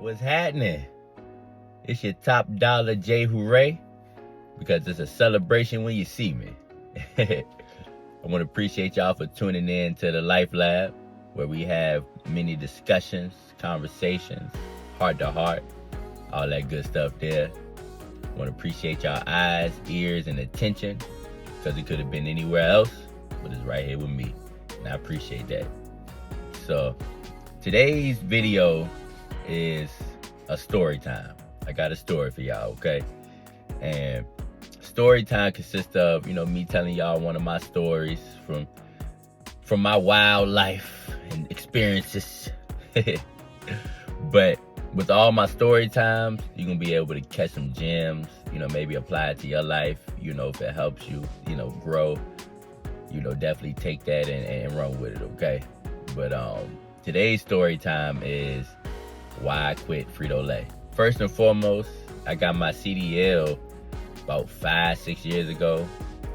What's happening? It's your top dollar JayHooray, because it's a celebration when you see me. I want to appreciate y'all for tuning in to the Life Lab, where we have many discussions, conversations, heart to heart, all that good stuff there. I want to appreciate y'all eyes, ears, and attention, because it could have been anywhere else, but it's right here with me, and I appreciate that. So today's video is a story time. I got a story for y'all, okay? And story time consists of, me telling y'all one of my stories from my wild life and experiences. But with all my story times, you're gonna be able to catch some gems, maybe apply it to your life, if it helps you, grow, definitely take that and run with it, okay? But today's story time is why I quit Frito-Lay. First and foremost, I got my CDL about 5-6 years ago.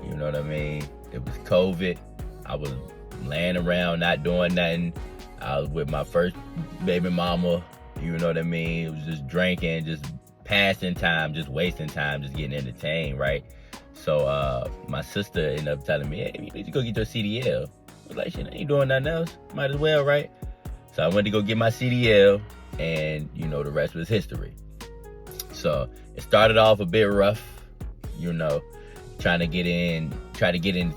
You know what I mean? It was COVID. I was laying around, not doing nothing. I was with my first baby mama. You know what I mean? It was just drinking, just passing time, just wasting time, just getting entertained, right? So my sister ended up telling me, hey, you need to go get your CDL. I was like, shit, I ain't doing nothing else. Might as well, right? So I went to go get my CDL, and the rest was history. So it started off a bit rough, trying to get into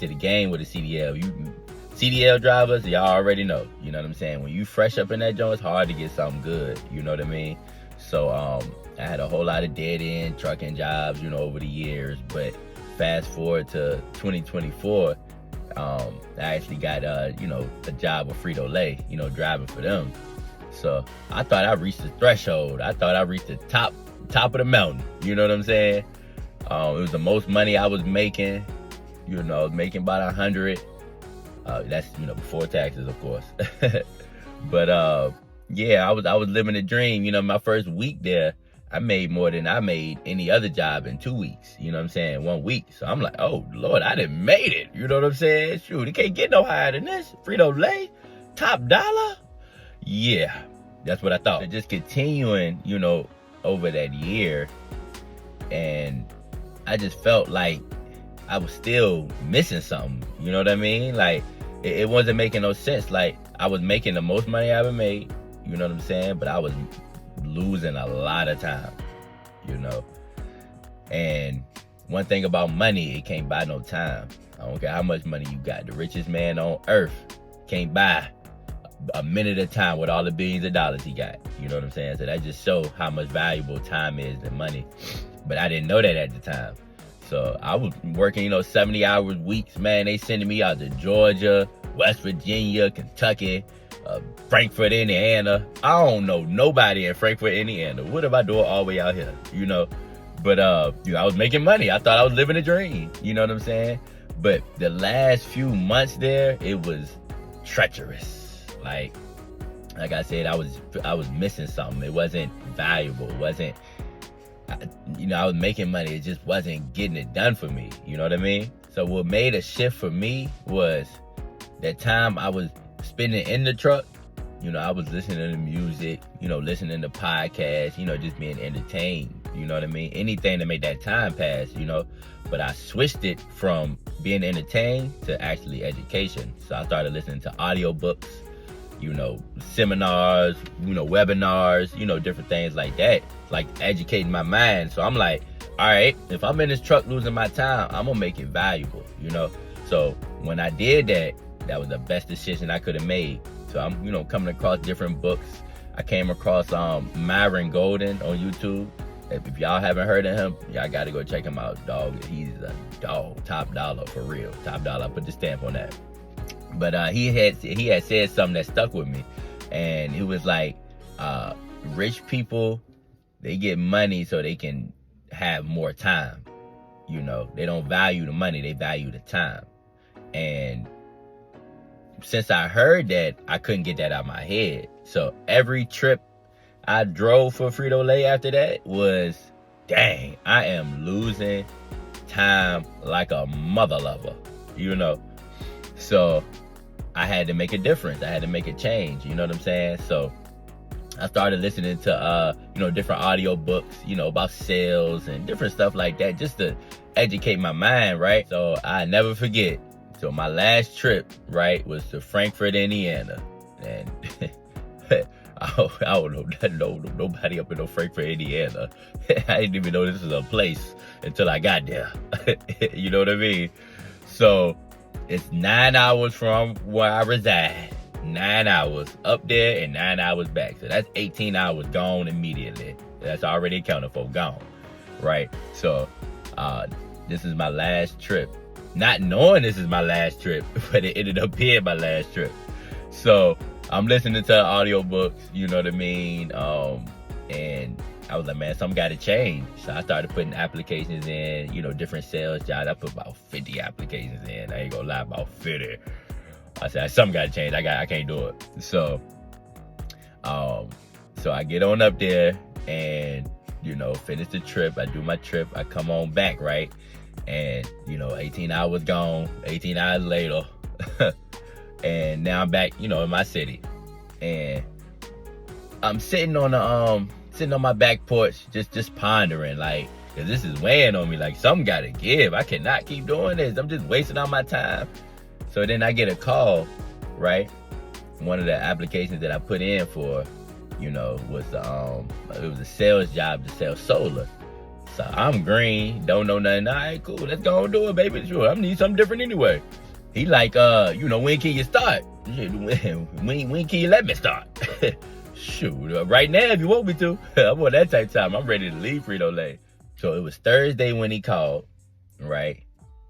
the game with a CDL. CDL drivers, y'all already know, you know what I'm saying? When you fresh up in that joint, it's hard to get something good, you know what I mean? So I had a whole lot of dead-end trucking jobs, over the years, but fast forward to 2024, I actually got, a job with Frito-Lay, driving for them. So I thought I reached the threshold. I thought I reached the top of the mountain. You know what I'm saying? It was the most money I was making. Making about 100. That's before taxes, of course. But yeah, I was living the dream. My first week there, I made more than I made any other job in 2 weeks. You know what I'm saying? 1 week. So I'm like, oh Lord, I done made it. You know what I'm saying? Shoot, it can't get no higher than this. Frito-Lay, top dollar. Yeah, that's what I thought. So just continuing, over that year, and I just felt like I was still missing something. You know what I mean? Like, it wasn't making no sense. Like, I was making the most money I ever made, you know what I'm saying? But I was losing a lot of time, And one thing about money, it can't buy no time. I don't care how much money you got. The richest man on earth can't buy a minute of time with all the billions of dollars he got. You know what I'm saying? So that just shows how much valuable time is than money. But I didn't know that at the time. So I was working, 70 hours weeks, man. They sending me out to Georgia, West Virginia, Kentucky, Frankfurt, Indiana. I don't know nobody in Frankfurt, Indiana. What am I doing all the way out here? But I was making money. I thought I was living a dream. You know what I'm saying? But the last few months there, it was treacherous. Like I said, I was missing something. It wasn't valuable. It wasn't, I was making money. It just wasn't getting it done for me. You know what I mean? So what made a shift for me was that time I was spending in the truck. I was listening to music, listening to podcasts, just being entertained. You know what I mean? Anything to make that time pass, But I switched it from being entertained to actually education. So I started listening to audiobooks, seminars, webinars, different things like that, like educating my mind. So I'm like, all right, if I'm in this truck losing my time, I'm gonna make it valuable, So when I did that, that was the best decision I could have made. So I'm, coming across different books. I came across Myron Golden on YouTube. If y'all haven't heard of him, y'all gotta go check him out, dog. He's a dog, top dollar for real, top dollar. I put the stamp on that. But he had said something that stuck with me, and it was like, rich people, they get money so they can have more time. They don't value the money, they value the time. And since I heard that, I couldn't get that out of my head. So every trip I drove for Frito-Lay after that was, dang, I am losing time like a mother lover, So I had to make a difference. I had to make a change. You know what I'm saying? So I started listening to, different audio books, about sales and different stuff like that, just to educate my mind, right? So I never forget. So my last trip, right, was to Frankfurt, Indiana. And I don't know nobody up in no Frankfurt, Indiana. I didn't even know this was a place until I got there. You know what I mean? So it's 9 hours from where I reside. 9 hours up there and 9 hours back. So that's 18 hours gone immediately. That's already accounted for, gone. Right? So this is my last trip. Not knowing this is my last trip, but it ended up being my last trip. So I'm listening to audiobooks, you know what I mean? And I was like, man, something got to change. So I started putting applications in, different sales jobs. I put about 50 applications in. I ain't gonna lie, about 50. I said, something got to change. I can't do it. So I get on up there and, finish the trip. I do my trip. I come on back, right? And, 18 hours gone, 18 hours later. And now I'm back, in my city. And I'm sitting on my back porch, just pondering, like, cause this is weighing on me, like, something gotta give. I cannot keep doing this. I'm just wasting all my time. So then I get a call, right? One of the applications that I put in for, was it was a sales job to sell solar. So I'm green, don't know nothing. All right, cool, let's go and do it, baby. Sure, I need something different anyway. He like, when can you start? When can you let me start? Shoot, right now if you want me to. I'm on that type of time. I'm ready to leave Frito-Lay. So it was Thursday when he called, right?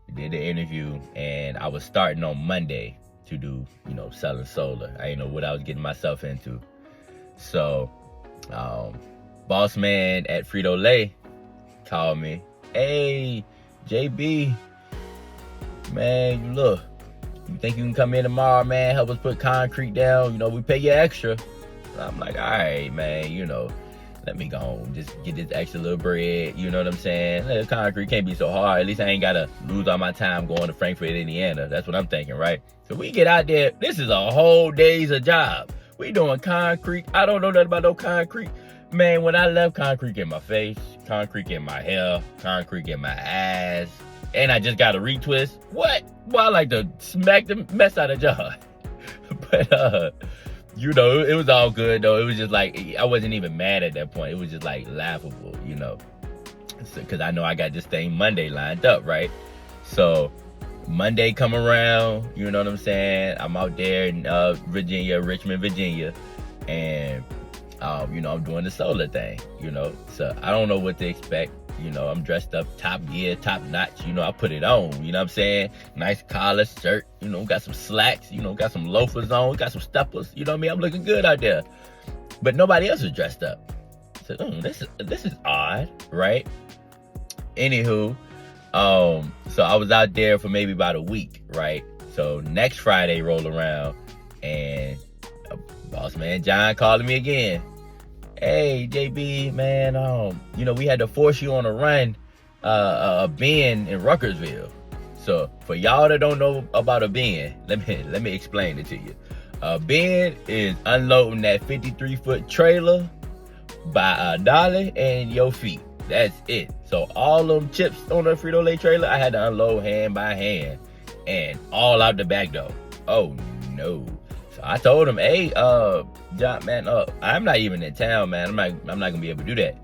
We did the interview, and I was starting on Monday to do, selling solar. I didn't know what I was getting myself into. So, boss man at Frito-Lay called me. Hey, JB, man, look, you think you can come in tomorrow, man, help us put concrete down? We pay you extra. I'm like, all right, man, let me go and just get this extra little bread, you know what I'm saying? The concrete can't be so hard. At least I ain't got to lose all my time going to Frankfurt, Indiana. That's what I'm thinking, right? So we get out there. This is a whole day's a job. We doing concrete. I don't know nothing about no concrete. Man, when I left, concrete in my face, concrete in my hair, concrete in my eyes, and I just got a retwist. What? Well, I like to smack the mess out of John. But, it was all good, though. It was just like, I wasn't even mad at that point. It was just like laughable, because I know I got this thing Monday lined up, right? So Monday come around, you know what I'm saying? I'm out there in Richmond, Virginia, and, I'm doing the solar thing, So I don't know what to expect. I'm dressed up top gear, top notch, I put it on, you know what I'm saying? Nice collar shirt, got some slacks, got some loafers on, got some steppers, you know what I mean? I'm looking good out there. But nobody else is dressed up. So this is odd, right? Anywho, so I was out there for maybe about a week, right? So next Friday roll around, and boss man John calling me again. Hey, JB, man, we had to force you on a run, a bin in Ruckersville. So for y'all that don't know about a bin, let me explain it to you. A bin is unloading that 53-foot trailer by a dolly and your feet. That's it. So all them chips on the Frito-Lay trailer, I had to unload hand by hand, and all out the back door. Oh no. So I told him, hey, John, man, I'm not even in town, man. I'm not gonna be able to do that.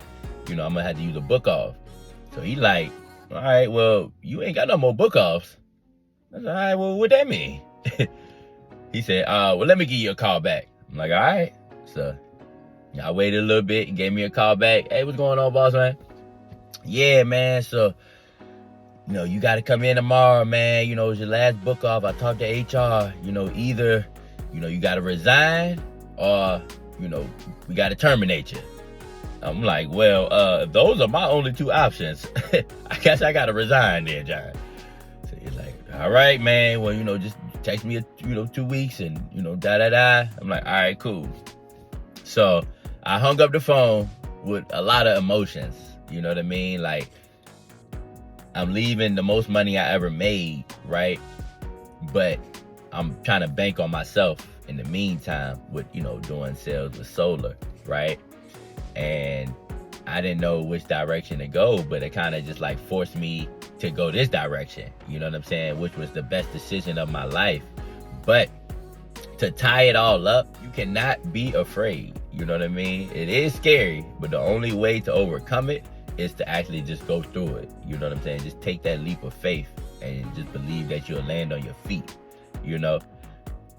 I'm gonna have to use a book off. So he like, all right, well, you ain't got no more book offs. I said, all right, well, what that mean? He said, well, let me give you a call back. I'm like, all right. So I waited a little bit. He gave me a call back. Hey, what's going on, boss man? Yeah, man. So, you got to come in tomorrow, man. It's your last book off. I talked to HR. Either you got to resign, or, we got to terminate you. I'm like, well, those are my only two options. I guess I got to resign then, John. So he's like, all right, man. Well, just text me, 2 weeks and, da-da-da. I'm like, all right, cool. So I hung up the phone with a lot of emotions. You know what I mean? Like, I'm leaving the most money I ever made, right? But I'm trying to bank on myself in the meantime with, doing sales with solar. right? And I didn't know which direction to go, but it kind of just like forced me to go this direction, you know what I'm saying? Which was the best decision of my life. But to tie it all up, you cannot be afraid, you know what I mean? It is scary, but the only way to overcome it is to actually just go through it, you know what I'm saying? Just take that leap of faith and just believe that you'll land on your feet, you know?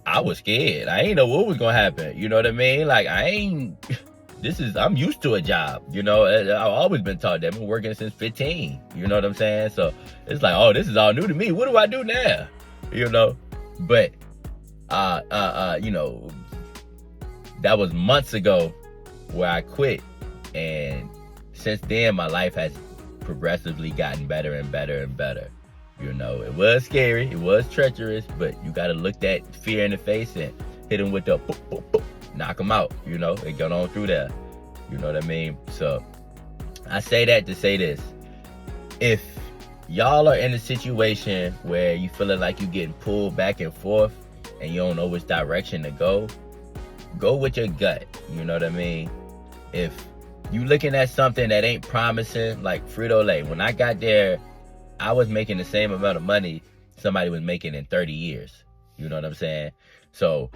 I was scared. I ain't know what was gonna happen, you know what I mean? Like, I'm used to a job, you know. I've always been taught that. I've been working since 15, you know what I'm saying? So it's like, oh, this is all new to me. What do I do now? You know? But, you know, that was months ago where I quit. And since then, my life has progressively gotten better and better and better. You know, it was scary, it was treacherous, but you got to look that fear in the face and hit them with the boop, boop, boop. Knock them out, you know, they get on through there, you know what I mean? So I say that to say this: if y'all are in a situation where you feeling like you getting pulled back and forth and you don't know which direction to go with your gut, you know what I mean? If you looking at something that ain't promising, like Frito-Lay, when I got there, I was making the same amount of money somebody was making in 30 years, you know what I'm saying? So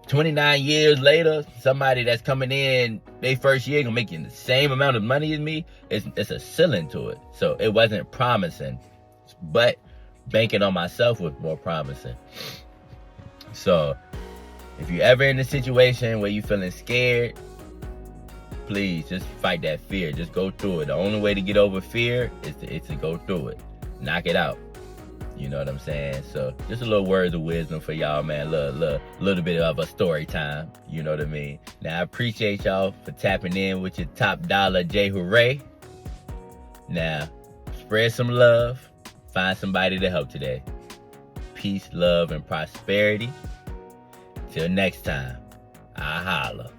29 years later, somebody that's coming in, they first year gonna make the same amount of money as me, it's a ceiling to it. So it wasn't promising, but banking on myself was more promising. So if you're ever in a situation where you feeling scared, please just fight that fear. Just go through it. The only way to get over fear is to go through it. Knock it out. You know what I'm saying? So just a little words of wisdom for y'all, man. Little bit of a story time. You know what I mean? Now, I appreciate y'all for tapping in with your top dollar JayHooray. Now, spread some love. Find somebody to help today. Peace, love, and prosperity. Till next time, I holla.